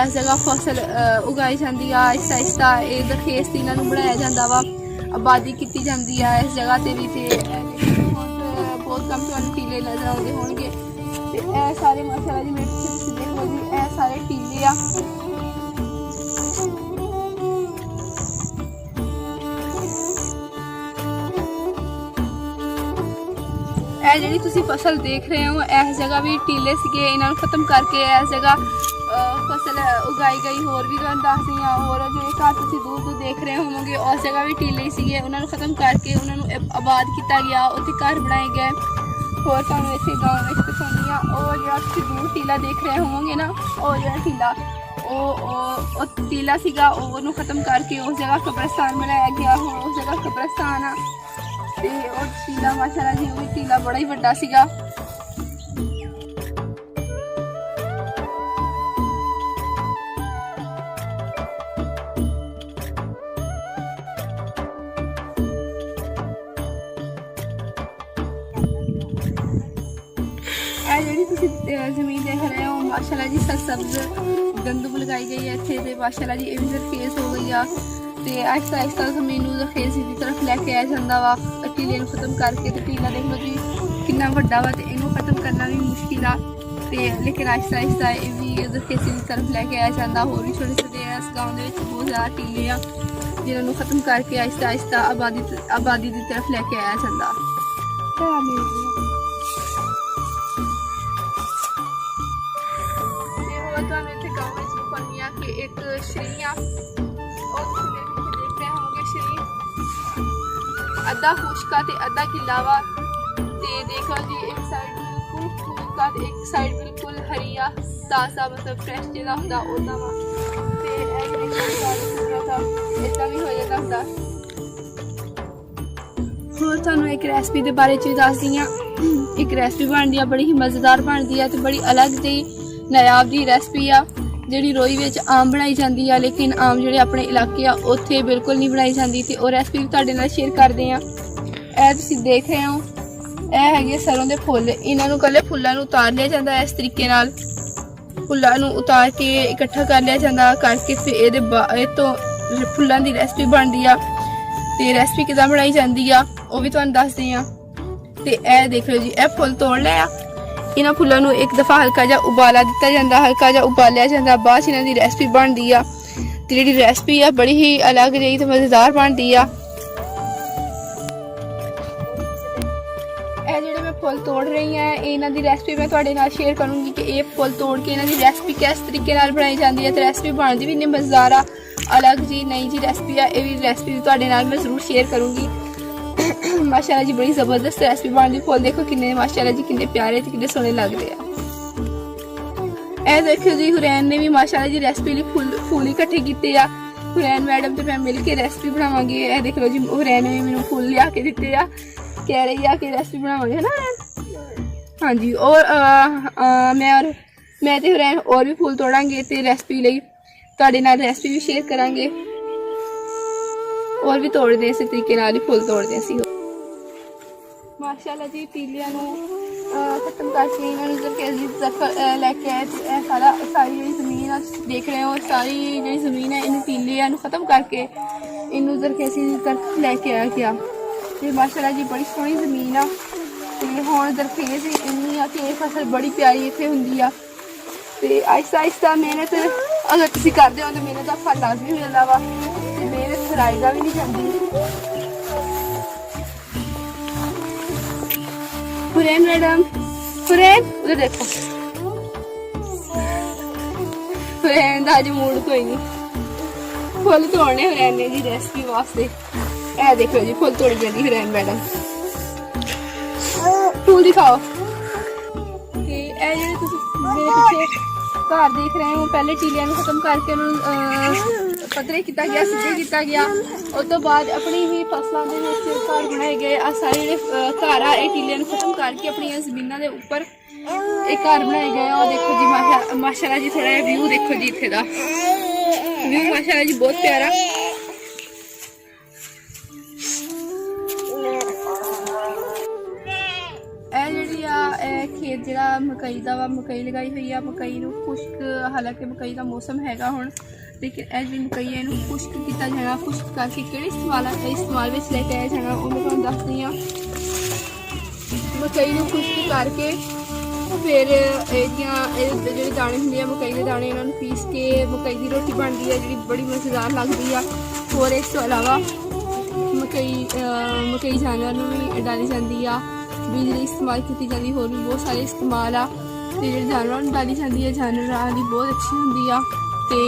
इस जगह फसल उगाई जाती है। आहिस्ता आहिस्ता ये दरखेज इन्हों बनाया जाता वा, आबादी की जाती है इस जगह से भी। बहुत कम तुहानू टीले नजर आते होंगे। सारे माशाअल्लाह जी मेरे देखो जी, ये सारे टीले आ। जी तुसी फसल देख रहे हो, इस जगह भी टीले सीगे, इन्हों खत्म करके इस जगह फसल उगाई गई। होर भी तुहानू दस दी हाँ, होर जो घर तुसी दूर दूर देख रहे होवोगे उस जगह भी टीले सीगे, उन्होंने खत्म करके उन्होंने आबाद किया गया, उत्थे घर बनाए गए। होर तुहानू इत्थे गाँव में दिखाउंदी हाँ, और जो तुसी दूर टीला देख रहे होवोगे ना, और जो टीला टीला सीगा उन्होंने खत्म करके उस जगह कब्रस्तान बनाया गया। हुण उस जगह कब्रस्तान आ ते और टीला माशाअल्लाह जी वो टीला बड़ा ही वड्डा सीगा। जमीन देख रहे हो माशाअल्लाह जी सब्ज गंदम लगाई गई है इत्थे ते माशाअल्लाह जी ये भी दरखेज हो गई आ। ते आहिस्ता आहिस्ता जमीन नूं दरखेज की तरफ लैके आया जाता वा, टीले नूं खत्म करके। ते टीला देख लो जी कितना वड्डा वा, ते इनू खत्म करना भी मुश्किल आ, ते लेकिन आहिस्ता आहिस्ता ये भी दरखेज की तरफ लैके आया जाता। होर भी छोटे छोटे इस गाँव के बहुत ज़्यादा टीले आ जिन्होंने खत्म करके आहिस्ता आहिस्ता आबादी की तरफ लैके आया जाता। एक श्री आ, और देख रहे होंगे श्री अद्धा खुशका ते अद्धा गिला वा। ते देखो जी एक साइड बिल्कुल खुशका ते एक साइड बिल्कुल हरी आ, ताज़ा मतलब फ्रेश जिहड़ा हुंदा ओदा वा। ते इतना भी हो जाता हुंदा। होर तुहानू एक रेसिपी के बारे च दस दी आं। एक रेसिपी बनदी आ, बड़ी ही मज़ेदार बनदी आ ते बड़ी अलग जी नायाब जी रेसिपी आ, जिहड़ी रोई विच आम बनाई जाती है, लेकिन आम जिहड़े अपने इलाके आ उत्थे बिल्कुल नहीं बनाई जाती। ते और रेसिपी भी तुहाडे नाल शेयर करदे आ। ਇਹ ਤੁਸੀਂ देख रहे हो ਇਹ ਹੈਗੇ सरों के फुੱਲ, इन्हां नूं कल्ले फुੱਲਾਂ ਨੂੰ उतार लिया जाता है। इस तरीके नाल फुੱਲਾਂ ਨੂੰ उतार के इकट्ठा कर लिया जाता, करके फिर ये तो फुੱਲਾਂ की रेसिपी बनती आ। ते रेसिपी किदां बनाई जाती आ वो भी तुहानूं दसदे आ। ते ਇਹ देख लो जी, ਇਹ फुੱल तोड़ लिया, इन्होंने फुलों को एक दफ़ा हल्का जा उबाला दिता जाता, हल्का जा उबालिया जाता, बाद इन्हों की रेसिपी बनती है। तो जी रेसिपी है बड़ी ही अलग जी तो मज़ेदार बनती है। जो मैं फुल तोड़ रही हैं इन्हों की रेसिपी मैं तुहाडे नाल शेयर करूँगी कि ये फुल तोड़ के इन्हों की रेसिपी किस तरीके नाल बनाई जाती है। तो रेसिपी बनती भी इन्नी मज़ेदार आ, अलग जी नई जी रेसिपी है। ये भी रेसिपी तुहाडे नाल मैं जरूर शेयर करूँगी। माशाअल्लाह जी बड़ी जबरदस्त रेसिपी बनती। फुल देखो किन्ने माशाअल्लाह जी किन्ने प्यारे ते किन्ने सोहने लग रहे हैं। ए देखो जी हुरैन ने भी माशाअल्लाह जी रेसिपी लिए फूल इकट्ठे किए आ। हुरैन मैडम तो मैं मिल के रेसिपी बनावांगे। ए देख लो जी हुरैन ने मैनू फूल लिया के दिते आ, कह रही है कि रेसिपी बनावांगे है ना। हाँ जी, और मैं ते हुरैन और भी फूल तोड़ांगे ते रेसिपी लई तुहाडे नाल रेसिपी भी शेयर करांगे। और भी तोड़ते इस तरीके नाल ही फुल तोड़ते असीं। माशाअल्लाह जी टीलियां नूं खत्म करके इन्होंने लैके आए। सारी जी जमीन देख रहे हो, सारी जी जमीन है इन टीलियां नूं खत्म करके इनू दरखेसी तरफ लैके आया गया। तो माशाअल्लाह जी बड़ी सोहनी जमीन आ। हुण दरखेज इन्नी आ कि फसल बड़ी प्यारी इत्थे हुंदी आ। ते आहिस्ता आहिस्ता मेहनत अगर तुसीं करदे हो तो मेहनत दा फल लाजमी मिलदा वा, मेहनत कराई दा भी नहीं जांदी। हुरैन मैडम, हुरैन उधर देखो, हुरैन दा अज मूड कोई नहीं। फुल तोड़ने हुरैन ने जी रेसिपी वास्ते। ए देखो जी फुल तोड़ी जाती हुरैन मैडम, फूल दिखाओ। ते ए जेह्ड़े तुसीं मेरे पिछे घर देख रहे हो, पहले टीलियां नूं खत्म करके उन्होंने पतरे किया गया, सीधे किया गया। उस तो बाद अपनी ही फसलों के घर बनाए गए। आ सारे घर आ टीलियां नूं खत्म करके अपनी जमीनों के उपर एक घर बनाए गए। और देखो जी माशाअल्लाह जी थोड़ा व्यू देखो जी, इत्थे दा व्यू माशाअल्लाह जी बहुत प्यारा। ਖੇਤ ਜਿਹੜਾ ਮਕਈ ਦਾ ਵਾ, ਮਕਈ ਲਗਾਈ ਹੋਈ ਆ। ਮਕਈ ਨੂੰ ਖੁਸ਼ਕ, ਹਾਲਾਂਕਿ ਮਕਈ ਦਾ ਮੌਸਮ ਹੈਗਾ ਹੁਣ, ਲੇਕਿਨ ਇਹ ਜਿਹੜੀ ਮਕਈ ਹੈ ਇਹਨੂੰ ਖੁਸ਼ਕ ਕੀਤਾ ਜਾਣਾ। ਖੁਸ਼ਕ ਕਰਕੇ ਕਿਹੜੇ ਇਸਤੇਮਾਲ ਵਿੱਚ ਲੈ ਕੇ ਆਇਆ ਜਾਣਾ ਉਹ ਮੈਂ ਤੁਹਾਨੂੰ ਦੱਸਦੀ ਹਾਂ। ਮਕਈ ਨੂੰ ਖੁਸ਼ਕ ਕਰਕੇ ਫਿਰ ਇਹਦੇ ਜਿਹੜੇ ਦਾਣੇ ਹੁੰਦੇ ਆ ਮਕਈ ਦੇ ਦਾਣੇ, ਇਹਨਾਂ ਨੂੰ ਪੀਸ ਕੇ ਮਕਈ ਦੀ ਰੋਟੀ ਬਣਦੀ ਹੈ ਜਿਹੜੀ ਬੜੀ ਮਜ਼ੇਦਾਰ ਲੱਗਦੀ ਆ। ਹੋਰ ਇਸ ਤੋਂ ਇਲਾਵਾ ਮਕਈ ਜਾਨਵਰ ਨੂੰ ਵੀ ਡਾਲੀ ਜਾਂਦੀ ਆ, ਬਿਜਲੀ ਇਸਤੇਮਾਲ ਕੀਤੀ ਜਾਂਦੀ। ਹੋਰ ਵੀ ਬਹੁਤ ਸਾਰੇ ਇਸਤੇਮਾਲ ਆ। ਅਤੇ ਜਿਹੜੇ ਜਾਨਵਰਾਂ ਨੂੰ ਡਾਲੀ ਜਾਂਦੀ ਹੈ ਜਾਨਵਰਾਂ ਦੀ ਬਹੁਤ ਅੱਛੀ ਹੁੰਦੀ ਆ। ਅਤੇ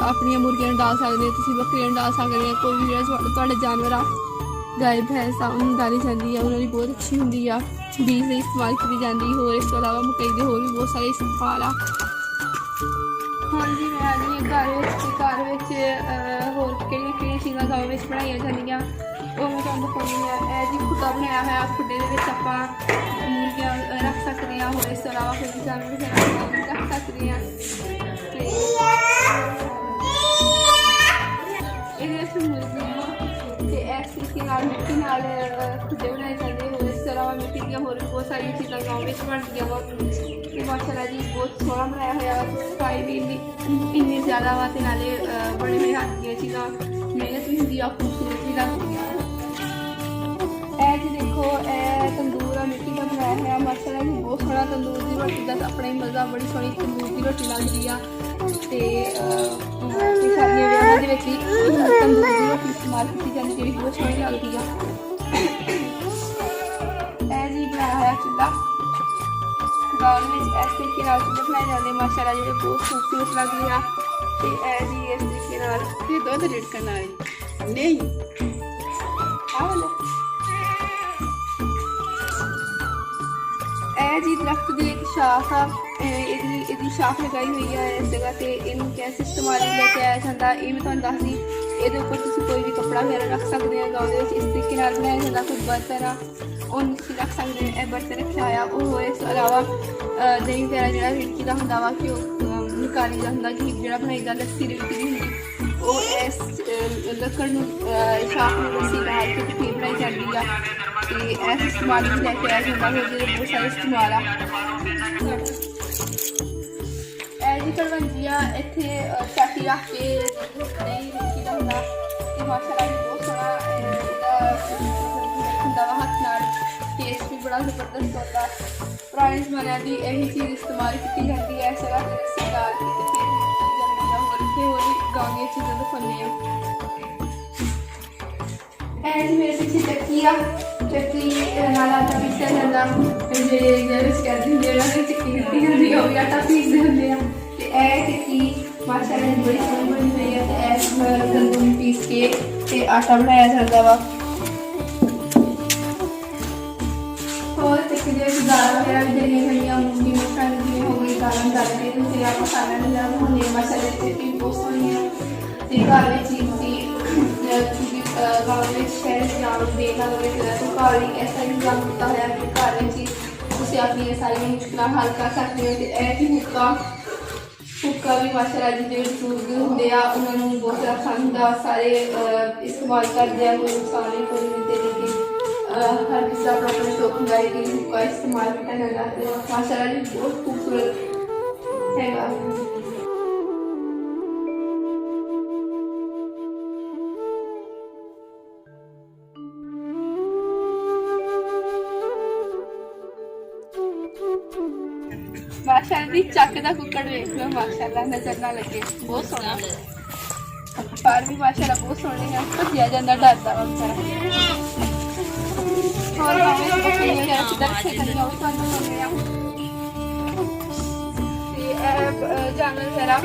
ਆਪਣੀਆਂ ਮੁਰਗੀਆਂ ਨੂੰ ਡਾਲ ਸਕਦੇ ਹੋ ਤੁਸੀਂ, ਬੱਕਰੀਆਂ ਨੂੰ ਡਾਲ ਸਕਦੇ ਹੋ, ਕੋਈ ਵੀ ਜਿਹੜਾ ਤੁਹਾਡਾ ਜਾਨਵਰ ਆ, ਗਾਇ ਭੈਂਸ ਆ, ਉਹਨੂੰ ਡਾਲੀ ਜਾਂਦੀ ਆ, ਉਹਨਾਂ ਦੀ ਬਹੁਤ ਅੱਛੀ ਹੁੰਦੀ ਆ। ਬੀਜ ਲਈ ਇਸਤੇਮਾਲ ਕੀਤੀ ਜਾਂਦੀ। ਹੋਰ ਇਸ ਤੋਂ ਇਲਾਵਾ ਮਕਈ ਦੇ ਹੋਰ ਵੀ ਬਹੁਤ ਸਾਰੇ ਇਸਤੇਮਾਲ ਆ। ਹੁਣ ਜੀ ਮੈਂ ਆ ਗਈ ਘਰ ਵਿੱਚ, ਅਤੇ ਘਰ ਵਿੱਚ ਹੋਰ ਕਿਹੜੀਆਂ ਚੀਜ਼ਾਂ ਘਰ ਵਿੱਚ ਬਣਾਈਆਂ ਜਾਂਦੀਆਂ ਉਹ ਮੈਂ ਤੁਹਾਨੂੰ ਦਿਖਾਉਂਦੀ ਹਾਂ। ਇਹ ਜੀ ਖੁੱਡਾ ਬਣਾਇਆ ਹੋਇਆ, ਖੁੱਡੇ ਦੇ ਵਿੱਚ ਆਪਾਂ ਮੁਰਗੀਆਂ ਰੱਖ ਸਕਦੇ ਹਾਂ। ਹੋਰ ਇਸ ਤੋਂ ਇਲਾਵਾ ਕੋਈ ਜਾਨਵਰ ਵਗੈਰਾ ਰੱਖ ਸਕਦੇ ਹਾਂ। ਅਤੇ ਇਹਦੇ ਵਿੱਚ ਮੁਰਗੀਆਂ ਅਤੇ ਇਸ ਤਰੀਕੇ ਨਾਲ ਮਿੱਟੀ ਨਾਲ ਖੁੱਡੇ ਬਣਾਏ ਜਾਂਦੇ। ਹੋਰ ਇਸ ਤੋਂ ਇਲਾਵਾ ਮਿੱਟੀ ਦੀਆਂ ਹੋਰ ਵੀ ਬਹੁਤ ਸਾਰੀਆਂ ਚੀਜ਼ਾਂ ਗਾँव ਵਿੱਚ ਬਣਦੀਆਂ ਵਾ। ਅਤੇ ਮਾਸ਼ਾਅੱਲਾ ਜੀ ਬਹੁਤ ਸੋਹਣਾ ਬਣਾਇਆ ਹੋਇਆ। ਸਫਾਈ ਵੀ ਇੰਨੀ ਜ਼ਿਆਦਾ ਵਾ, ਅਤੇ ਨਾਲੇ ਬੜੇ ਬੜੇ ਹੱਥ ਦੀਆਂ ਚੀਜ਼ਾਂ, ਮਿਹਨਤ ਵੀ ਹੁੰਦੀ ਆ, ਖੂਬਸੂਰਤ ਵੀ ਲੱਗਦੀਆਂ। ਇਹ ਜੀ ਦੇਖੋ, ਇਹ ਤੰਦੂਰ ਆ, ਮਿੱਟੀ ਦਾ ਬਣਾਇਆ ਹੋਇਆ। ਮਾਸ਼ਾਅੱਲਾ ਜੀ ਬਹੁਤ ਸੋਹਣਾ ਤੰਦੂਰ ਦੀ ਰੋਟੀ ਦਾ ਆਪਣਾ ਹੀ ਮਜ਼ਾ, ਬੜੀ ਸੋਹਣੀ ਤੰਦੂਰ ਦੀ ਰੋਟੀ ਲੱਗਦੀ ਆ। ਅਤੇ ਸਾਰੀਆਂ ਵਿਆਹਾਂ ਦੇ ਵਿੱਚ ਵੀ ਤੰਦੂਰ ਦੀ ਰੋਟੀ ਇਸਤੇਮਾਲ ਕੀਤੀ ਜਾਂਦੀ, ਜਿਹੜੀ ਬਹੁਤ ਸੋਹਣੀ ਲੱਗਦੀ ਆ। ਇਹ ਜੀ ਬਣਾਇਆ ਹੋਇਆ ਚੁੱਲ੍ਹਾ, ਗਾँव ਵਿੱਚ ਇਸ ਤਰੀਕੇ ਨਾਲ ਚੁੱਲ੍ਹੇ ਬਣਾਏ ਜਾਂਦੇ ਮਾਸ਼ਾਅੱਲਾ, ਜਿਹੜੇ ਬਹੁਤ ਖੂਬਸੂਰਤ ਲੱਗਦੇ ਆ। ਅਤੇ ਇਹ ਜੀ ਇਸ ਤਰੀਕੇ ਨਾਲ ਇਹ ਦੁੱਧ ਰਿੜਕਣ ਵਾਲੀ ਨਹੀਂ ਇਹ ਜੀ ਦਰਖਤ ਦੀ ਇੱਕ ਸ਼ਾਖ ਆ, ਇਹਦੀ ਸ਼ਾਖ ਲਗਾਈ ਹੋਈ ਆ ਇਸ ਜਗ੍ਹਾ ਤੇ। ਇਹਨੂੰ ਕੈਸੇ ਇਸਤੇਮਾਲ ਲੈ ਕੇ ਆਇਆ ਜਾਂਦਾ ਇਹ ਮੈਂ ਤੁਹਾਨੂੰ ਦੱਸਦੀ। ਇਹਦੇ ਉੱਪਰ ਤੁਸੀਂ ਕੋਈ ਵੀ ਕੱਪੜਾ ਵਗੈਰਾ ਰੱਖ ਸਕਦੇ ਹੋ। ਗਾँव ਦੇ ਵਿੱਚ ਇਸ ਤਰੀਕੇ ਨਾਲ ਬਣਾਇਆ ਜਾਂਦਾ। ਕੋਈ ਬਰਤਨ ਆ ਉਹਨੂੰ ਤੁਸੀਂ ਰੱਖ ਸਕਦੇ ਹੋ। ਇਹ ਬਰਤਨ ਰੱਖਿਆ ਹੋਇਆ। ਉਹ ਇਸ ਤੋਂ ਇਲਾਵਾ ਦਹੀਂ ਵਗੈਰਾ ਜਿਹੜਾ ਰਿੜਕੀ ਦਾ ਹੁੰਦਾ ਵਾ, ਕਿ ਉਹ ਨਿਕਾਲੀ ਦਾ ਹੁੰਦਾ, ਕਿ ਜਿਹੜਾ ਬਣਾਈ ਦਾ ਲੱਸੀ ਰਿੜਕੀ ਹੁੰਦੀ, ਉਹ ਇਸ ਲੱਕੜ ਨੂੰ ਸ਼ਾਖ ਨੂੰ ਲੱਸੀ ਲਾ ਕੇ ਫਿਰ ਬਣਾਈ ਜਾਂਦੀ ਆ। ਅਤੇ ਇਸ ਇਸਤੇਮਾਲ ਵਿੱਚ ਲੈ ਕੇ ਆਇਆ ਜਾਂਦਾ। ਹੋਰ ਜਿਹੜੇ ਬਹੁਤ ਸਾਰੇ ਇਸਤੇਮਾਲ ਆ। ਇਹ ਜੀ ਕੜਵੰਜੀ ਆ, ਇੱਥੇ ਚਾਟੀ ਰੱਖ ਕੇ ਦਹੀਂ ਰਿੜਕੀ ਦਾ ਹੁੰਦਾ। ਅਤੇ ਮਾਸ਼ਾਅੱਲਾ ਜੀ ਬਹੁਤ ਸੋਹਣਾ ਹੁੰਦਾ ਵਾ, ਹੱਥ ਨਾਲ ਟੇਸਟ ਵੀ ਬੜਾ ਜ਼ਬਰਦਸਤ ਹੁੰਦਾ। ਪੁਰਾਣੇ ਜ਼ਮਾਨਿਆਂ ਦੀ ਇਹੀ ਚੀਜ਼ ਇਸਤੇਮਾਲ ਕੀਤੀ ਜਾਂਦੀ ਹੈ। ਇਸ ਜਗ੍ਹਾ 'ਤੇ ਲੱਸੀ ਡਾਲ ਕੇ ਫਿਰ ਕੀਤੀ ਜਾਂਦੀ ਆ। ਹੋਰ ਇੱਥੇ ਹੋਰ ਵੀ ਗਾँव ਦੀਆਂ ਚੀਜ਼ਾਂ ਦਿਖਾਉਂਦੇ ਆ। ਇਹ ਜੀ ਮੇਰੇ ਪਿੱਛੇ ਚੱਕੀ ਆ, ਚੱਕੀ ਨਾਲ ਆਟਾ ਪੀਸਿਆ ਜਾਂਦਾ। ਜਿਹੜੇ ਵਿੱਚ ਕਹਿੰਦੇ ਹੁੰਦੇ ਉਹਨਾਂ ਦੀ ਚੱਕੀ ਦਿੱਤੀ ਹੁੰਦੀ ਆ, ਉਹ ਵੀ ਆਟਾ ਪੀਸਦੇ ਹੁੰਦੇ ਆ। ਅਤੇ ਇਹ ਚੱਕੀ ਮਾਸ਼ਾਅੱਲਾ ਜੀ ਬੜੀ ਸੋਹਣੀ ਬਣੀ ਹੋਈ ਹੈ। ਅਤੇ ਇਸ ਗੰਦੂ ਨੂੰ ਪੀਸ ਕੇ ਅਤੇ ਆਟਾ ਬਣਾਇਆ ਜਾਂਦਾ ਵਾ। ਹੋਰ ਚੱਕੀ ਦੇ ਵਿੱਚ ਦਾਲਾਂ ਵਗੈਰਾ ਵੀ ਜਿਹੜੀਆਂ ਹੋਈਆਂ, ਮੂੰਗੀ ਮਸਰਾਂ ਜਿਵੇਂ ਹੋ ਗਈ, ਦਾਲਾਂ ਡਾਲਦੇ ਤੁਸੀਂ ਆਪਾਂ ਖਾਣਾ ਜਿਹੜਾ ਬਣਾਉਂਦੇ ਹਾਂ। ਮਾਸ਼ਾਅੱਲਾ ਚੱਕੀ ਬਹੁਤ ਸੋਹਣੀ ਹੈ। ਅਤੇ ਘਰ ਵਿੱਚ ਹੀ ਤੁਸੀਂ ਗਾँव ਵਿੱਚ ਸ਼ਹਿਰ ਜਾਣ ਨੂੰ ਦੇਣਾ ਹੋਵੇ ਤਾਂ ਘਰ ਹੀ ਐਸਾ ਇੰਤਜ਼ਾਮ ਕੀਤਾ ਹੋਇਆ ਕਿ ਘਰ ਵਿੱਚ ਹੀ ਤੁਸੀਂ ਆਪਣੀਆਂ ਸਾਰੀਆਂ ਮੁਸ਼ਕਿਲਾਂ ਹੱਲ ਕਰ ਸਕਦੇ ਹੋ। ਅਤੇ ਇਹ ਵੀ ਹੁੱਕਾ ਵੀ ਮਾਸ਼ਾਅੱਲਾ ਜੀ ਜਿਹੜੇ ਬਜ਼ੁਰਗ ਹੁੰਦੇ ਆ ਉਹਨਾਂ ਨੂੰ ਬਹੁਤ ਜ਼ਿਆਦਾ ਪਸੰਦ ਹੁੰਦਾ। ਸਾਰੇ ਇਸਤੇਮਾਲ ਕਰਦੇ ਆ, ਕੋਈ ਨੁਕਸਾਨ ਨਹੀਂ, ਕੋਈ ਨਹੀਂ ਦੇ ਲੇਕਿਨ ਹਰ ਕਿਸੇ ਦਾ ਆਪਣਾ ਆਪਣਾ ਸ਼ੌਕ ਹੁੰਦਾ ਹੈ ਕਿ ਹੁੱਕਾ ਇਸਤੇਮਾਲ ਕੀਤਾ ਜਾਂਦਾ। ਅਤੇ ਮਾਸ਼ਾਅੱਲਾ ਜੀ ਬਹੁਤ ਖੂਬਸੂਰਤ ਹੈਗਾ। ਮਾਸ਼ਾਅੱਲਾ ਦੀ ਚੱਕ ਦਾ ਕੁੱਕੜ ਵੇਖ ਲਓ, ਮਾਸ਼ਾਅੱਲਾ ਨਜ਼ਰ ਨਾ ਲੱਗੇ, ਬਹੁਤ ਸੋਹਣਾ। ਪਰ ਵੀ ਮਾਸ਼ਾਅੱਲਾ ਬਹੁਤ ਸੋਹਣੇ ਆ। ਭੱਜਿਆ ਜਾਂਦਾ, ਡਰਦਾ ਵਾ ਵਿਚਾਰਾ। ਹੋਰ ਬੱਕਰੀਆਂ ਵਗੈਰਾ ਕਿੱਦਾਂ ਰੱਖੇ ਜਾਂਦੀਆਂ ਉਹ ਤੁਹਾਨੂੰ ਦਿਖਾਉਂਦੇ ਆ। ਅਤੇ ਇਹ ਜਾਨਵਰ ਵਗੈਰਾ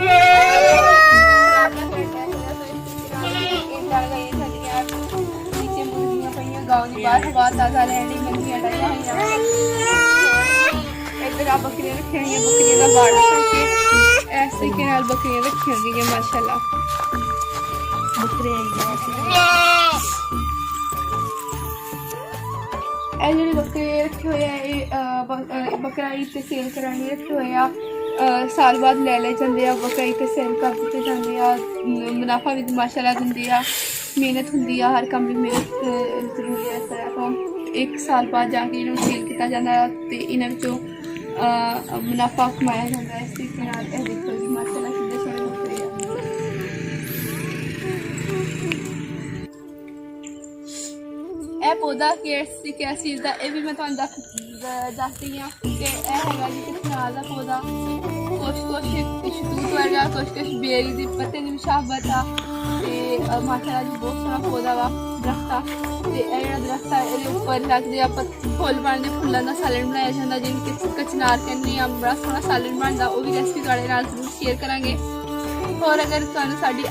ਇੰਡਾ ਲਗਾਈਆਂ ਜਾਂਦੀਆਂ। ਨੀਚੇ ਮੁਰਗੀਆਂ ਪਈਆਂ ਗਾँव ਦੀ ਬਾਹਰ ਹਵਾ ਤਾਜ਼ਾ ਲੈਣ ਲਈ ਮੱਝੀਆਂ ਡਾਈਆਂ ਹੋਈਆਂ। ਇੱਧਰ ਆ ਬੱਕਰੀਆਂ ਰੱਖੀਆਂ ਹੋਈਆਂ, ਬੱਕਰੀਆਂ ਦਾ ਬਾੜ ਕਰਕੇ ਇਸ ਤਰੀਕੇ ਨਾਲ ਬੱਕਰੀਆਂ ਰੱਖੀਆਂ ਗਈਆਂ ਮਾਸ਼ਾਅੱਲਾ। ਇਹ ਜਿਹੜੇ ਬੱਕਰੇ ਰੱਖੇ ਹੋਏ ਆ ਇਹ ਬੱਕਰਾ ਈਦ 'ਤੇ ਸੇਲ ਕਰਨ ਲਈ ਰੱਖੇ ਹੋਏ ਆ। ਸਾਲ ਬਾਅਦ ਲੈ ਜਾਂਦੇ ਆ, ਬੱਕਰਾ ਈਦ 'ਤੇ ਸੇਲ ਕਰ ਦਿੱਤੇ ਜਾਂਦੇ ਆ। ਮੁਨਾਫਾ ਵੀ ਮਾਸ਼ਾਅੱਲਾ ਦਿੰਦੇ ਆ। ਮਿਹਨਤ ਹੁੰਦੀ ਆ, ਹਰ ਕੰਮ ਦੀ ਮਿਹਨਤ ਜ਼ਰੂਰੀ ਹੈ। ਇਸ ਤਰ੍ਹਾਂ ਤੋਂ 1 ਸਾਲ ਬਾਅਦ ਜਾ ਕੇ ਇਹਨਾਂ ਨੂੰ ਸੇਲ ਕੀਤਾ ਜਾਂਦਾ। ਅਤੇ ਇਹਨਾਂ ਵਿੱਚੋਂ ਮੁਨਾਫਾ ਕਮਾਇਆ ਜਾਂਦਾ ਹੈ। ਇਸ ਤਰੀਕੇ ਨਾਲ ਇਹ ਦੇਖੋ ਜੀ ਮਾਸ਼ਾਅੱਲਾ ਕਿੰਨੇ ਸੋਹਣੇ ਉੱਤਰੇ ਆ। ਇਹ ਪੌਦਾ ਕਿਸ ਚੀਜ਼ ਦਾ, ਇਹ ਵੀ ਮੈਂ ਤੁਹਾਨੂੰ ਦੱਸਦੀ ਹਾਂ ਕਿ ਇਹ ਹੈਗਾ ਜੀ ਕਚਨਾਰ ਦਾ ਪੌਦਾ। ਕੁਛ ਸ਼ਤੂਤ ਵਰਗਾ, ਕੁਛ ਬੇਰੀ ਦੀ ਪੱਤੇ ਦੀ ਮੁਸ਼ਾਬਤ ਆ ਤੇ ਮਾਸ਼ਾਅੱਲਾ ਜੀ ਬਹੁਤ ਸੋਹਣਾ ਪੌਦਾ ਵਾ ਦਰਖਤ ਆ। ਤੇ ਇਹ ਜਿਹੜਾ ਦਰਖਤ ਆ ਇਹਦੇ ਉੱਪਰ ਲੱਗਦੇ ਆ ਫੁੱਲ ਬਣਦੇ, ਫੁੱਲਾਂ ਦਾ ਸਾਲਣ ਬਣਾਇਆ ਜਾਂਦਾ ਜਿਹਨੂੰ ਕਿ ਕਚਨਾਰ ਕਹਿੰਦੇ ਆ। ਬੜਾ ਸੋਹਣਾ ਸਾਲਣ ਬਣਦਾ, ਉਹ ਵੀ ਰੈਸਪੀ ਤੁਹਾਡੇ ਨਾਲ ਜ਼ਰੂਰ ਸ਼ੇਅਰ ਕਰਾਂਗੇ। ਹੋਰ ਅਗਰ ਤੁਹਾਨੂੰ ਸਾਡੀ